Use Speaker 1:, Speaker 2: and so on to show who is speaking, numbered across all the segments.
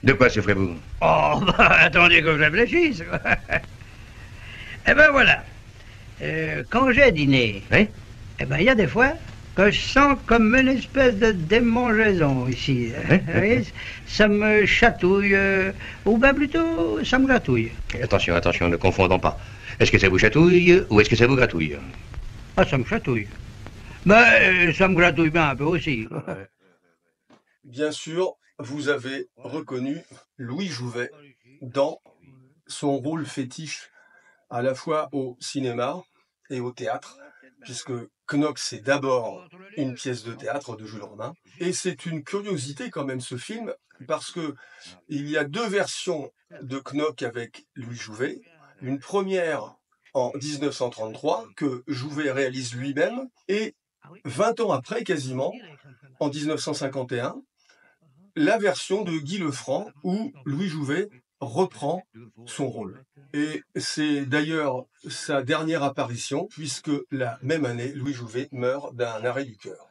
Speaker 1: De quoi souffrez-vous?
Speaker 2: Oh, bah, attendez que je réfléchisse. Eh ben voilà. Quand j'ai dîné,
Speaker 1: Oui?
Speaker 2: eh ben il y a des fois que je sens comme une espèce de démangeaison ici.
Speaker 1: Oui,
Speaker 2: Vous voyez, ça me chatouille, ou bien plutôt, ça me gratouille.
Speaker 1: Attention, attention, ne confondons pas. Est-ce que ça vous chatouille ou est-ce que ça vous gratouille?
Speaker 2: Ah, ça me chatouille. Mais ça me gratouille bien un peu aussi.
Speaker 3: Bien sûr, vous avez reconnu Louis Jouvet dans son rôle fétiche à la fois au cinéma et au théâtre, puisque Knock, c'est d'abord une pièce de théâtre de Jules Romain. Et c'est une curiosité quand même ce film, parce que il y a deux versions de Knock avec Louis Jouvet. Une première en 1933 que Jouvet réalise lui-même, et 20 ans après, quasiment, en 1951, la version de Guy Lefranc où Louis Jouvet reprend son rôle. Et c'est d'ailleurs sa dernière apparition, puisque la même année, Louis Jouvet meurt d'un arrêt du cœur.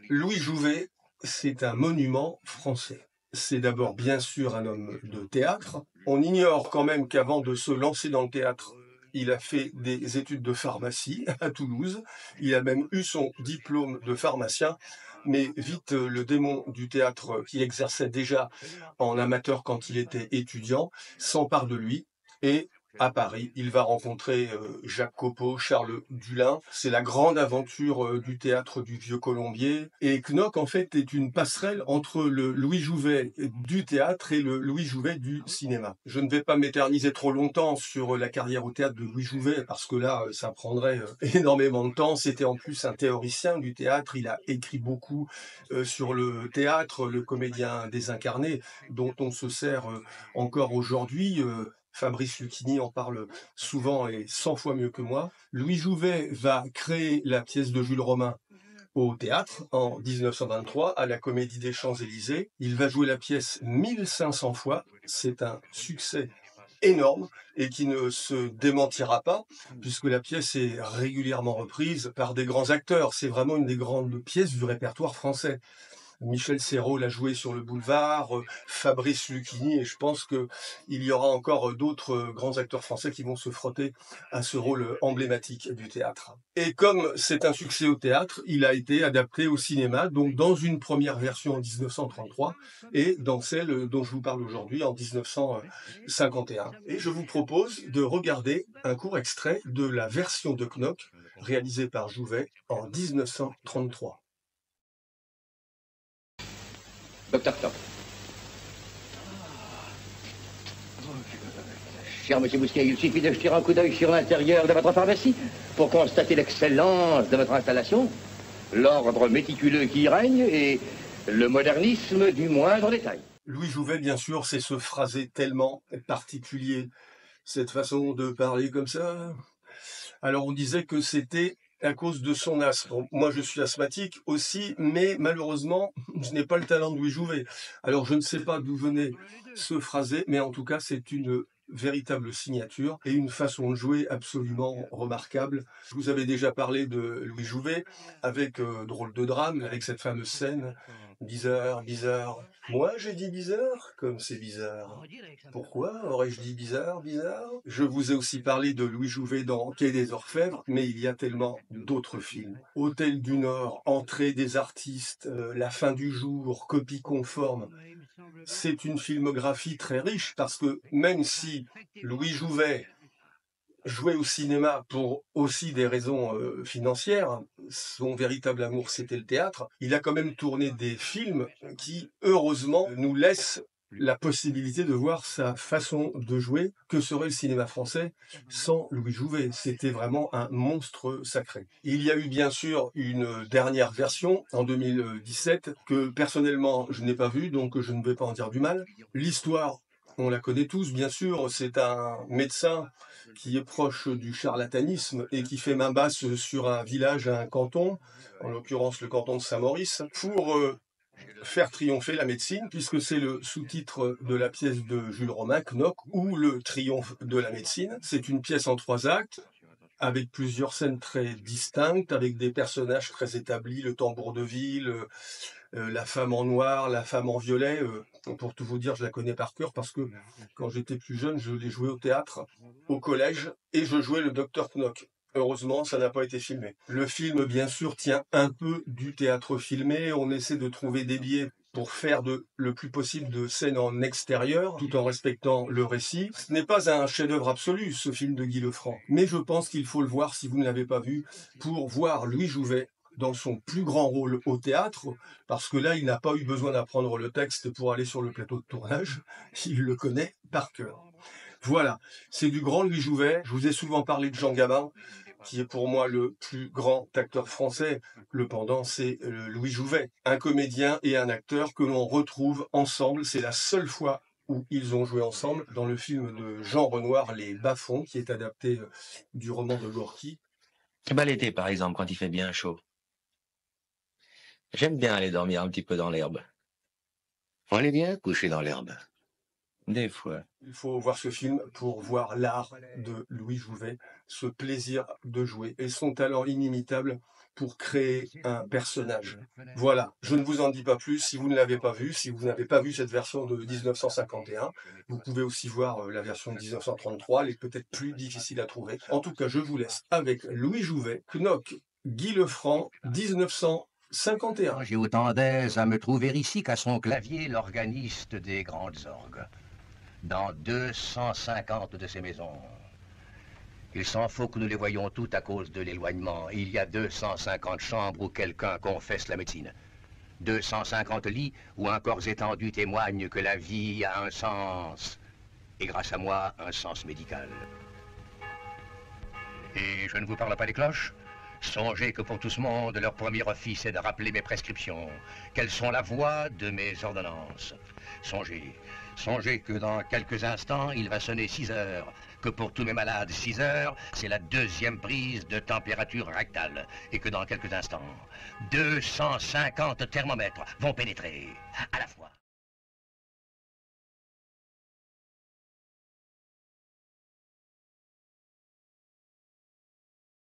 Speaker 3: Louis Jouvet, c'est un monument français. C'est d'abord bien sûr un homme de théâtre. On ignore quand même qu'avant de se lancer dans le théâtre, il a fait des études de pharmacie à Toulouse. Il a même eu son diplôme de pharmacien. Mais vite, le démon du théâtre, qu'il exerçait déjà en amateur quand il était étudiant, s'empare de lui. Et à Paris, il va rencontrer Jacques Copeau, Charles Dulin. C'est la grande aventure du théâtre du Vieux Colombier. Et Knock, en fait, est une passerelle entre le Louis Jouvet du théâtre et le Louis Jouvet du cinéma. Je ne vais pas m'éterniser trop longtemps sur la carrière au théâtre de Louis Jouvet, parce que là, ça prendrait énormément de temps. C'était en plus un théoricien du théâtre. Il a écrit beaucoup sur le théâtre, le comédien désincarné, dont on se sert encore aujourd'hui. Fabrice Lucchini en parle souvent et 100 fois mieux que moi. Louis Jouvet va créer la pièce de Jules Romain au théâtre en 1923 à la Comédie des Champs-Élysées. Il va jouer la pièce 1500 fois. C'est un succès énorme et qui ne se démentira pas, puisque la pièce est régulièrement reprise par des grands acteurs. C'est vraiment une des grandes pièces du répertoire français. Michel Serrault l'a joué sur le boulevard, Fabrice Lucchini, et je pense qu'il y aura encore d'autres grands acteurs français qui vont se frotter à ce rôle emblématique du théâtre. Et comme c'est un succès au théâtre, il a été adapté au cinéma, donc dans une première version en 1933 et dans celle dont je vous parle aujourd'hui en 1951. Et je vous propose de regarder un court extrait de la version de Knock réalisée par Jouvet en 1933.
Speaker 4: Docteur Top. Cher Monsieur Bousquet, il suffit de jeter un coup d'œil sur l'intérieur de votre pharmacie pour constater l'excellence de votre installation, l'ordre méticuleux qui y règne et le modernisme du moindre détail.
Speaker 3: Louis Jouvet, bien sûr, c'est ce phrasé tellement particulier, cette façon de parler comme ça. Alors on disait que c'était à cause de son asthme. Bon, moi je suis asthmatique aussi, mais malheureusement, je n'ai pas le talent de Louis Jouvet. Alors je ne sais pas d'où venait ce phrasé, mais en tout cas c'est une véritable signature et une façon de jouer absolument remarquable. Je vous avais déjà parlé de Louis Jouvet avec Drôle de drame, avec cette fameuse scène bizarre, bizarre. Moi j'ai dit bizarre, comme c'est bizarre. Pourquoi aurais-je dit bizarre, bizarre? Je vous ai aussi parlé de Louis Jouvet dans Quai des Orfèvres, mais il y a tellement d'autres films. Hôtel du Nord, Entrée des artistes, La fin du jour, Copie conforme. C'est une filmographie très riche parce que même si Louis Jouvet jouait au cinéma pour aussi des raisons financières, son véritable amour c'était le théâtre, il a quand même tourné des films qui, heureusement, nous laissent la possibilité de voir sa façon de jouer. Que serait le cinéma français sans Louis Jouvet? C'était vraiment un monstre sacré. Il y a eu bien sûr une dernière version en 2017 que personnellement je n'ai pas vue, donc je ne vais pas en dire du mal. L'histoire, on la connaît tous, bien sûr, c'est un médecin qui est proche du charlatanisme et qui fait main basse sur un village, un canton, en l'occurrence le canton de Saint-Maurice, pour faire triompher la médecine, puisque c'est le sous-titre de la pièce de Jules Romain, Knock, ou le triomphe de la médecine. C'est une pièce en 3 actes, avec plusieurs scènes très distinctes, avec des personnages très établis, le tambour de ville, la femme en noir, la femme en violet. Pour tout vous dire, je la connais par cœur parce que quand j'étais plus jeune, je l'ai joué au théâtre, au collège, et je jouais le docteur Knock. Heureusement, ça n'a pas été filmé. Le film, bien sûr, tient un peu du théâtre filmé. On essaie de trouver des biais pour faire le plus possible de scènes en extérieur, tout en respectant le récit. Ce n'est pas un chef-d'œuvre absolu, ce film de Guy Lefranc. Mais je pense qu'il faut le voir si vous ne l'avez pas vu, pour voir Louis Jouvet dans son plus grand rôle au théâtre, parce que là, il n'a pas eu besoin d'apprendre le texte pour aller sur le plateau de tournage. Il le connaît par cœur. Voilà, c'est du grand Louis Jouvet. Je vous ai souvent parlé de Jean Gabin, qui est pour moi le plus grand acteur français. Le pendant, c'est Louis Jouvet, un comédien et un acteur que l'on retrouve ensemble. C'est la seule fois où ils ont joué ensemble dans le film de Jean Renoir, Les Bas-fonds, qui est adapté du roman de Gorky.
Speaker 5: L'été, par exemple, quand il fait bien chaud. J'aime bien aller dormir un petit peu dans l'herbe.
Speaker 1: On est bien couché dans l'herbe.
Speaker 5: Des fois.
Speaker 3: Il faut voir ce film pour voir l'art de Louis Jouvet, ce plaisir de jouer et son talent inimitable pour créer un personnage. Voilà, je ne vous en dis pas plus si vous ne l'avez pas vu. Si vous n'avez pas vu cette version de 1951, vous pouvez aussi voir la version de 1933, elle est peut-être plus difficile à trouver. En tout cas, je vous laisse avec Louis Jouvet, Knock, Guy Lefranc, 1951.
Speaker 6: J'ai autant d'aise à me trouver ici qu'à son clavier l'organiste des grandes orgues. Dans 250 de ces maisons. Il s'en faut que nous les voyions toutes à cause de l'éloignement. Il y a 250 chambres où quelqu'un confesse la médecine. 250 lits où un corps étendu témoigne que la vie a un sens. Et grâce à moi, un sens médical. Et je ne vous parle pas des cloches. Songez que pour tout ce monde, leur premier office est de rappeler mes prescriptions, qu'elles sont la voix de mes ordonnances. Songez que dans quelques instants, il va sonner 6 heures, que pour tous mes malades, 6 heures, c'est la deuxième prise de température rectale, et que dans quelques instants, 250 thermomètres vont pénétrer à la fois.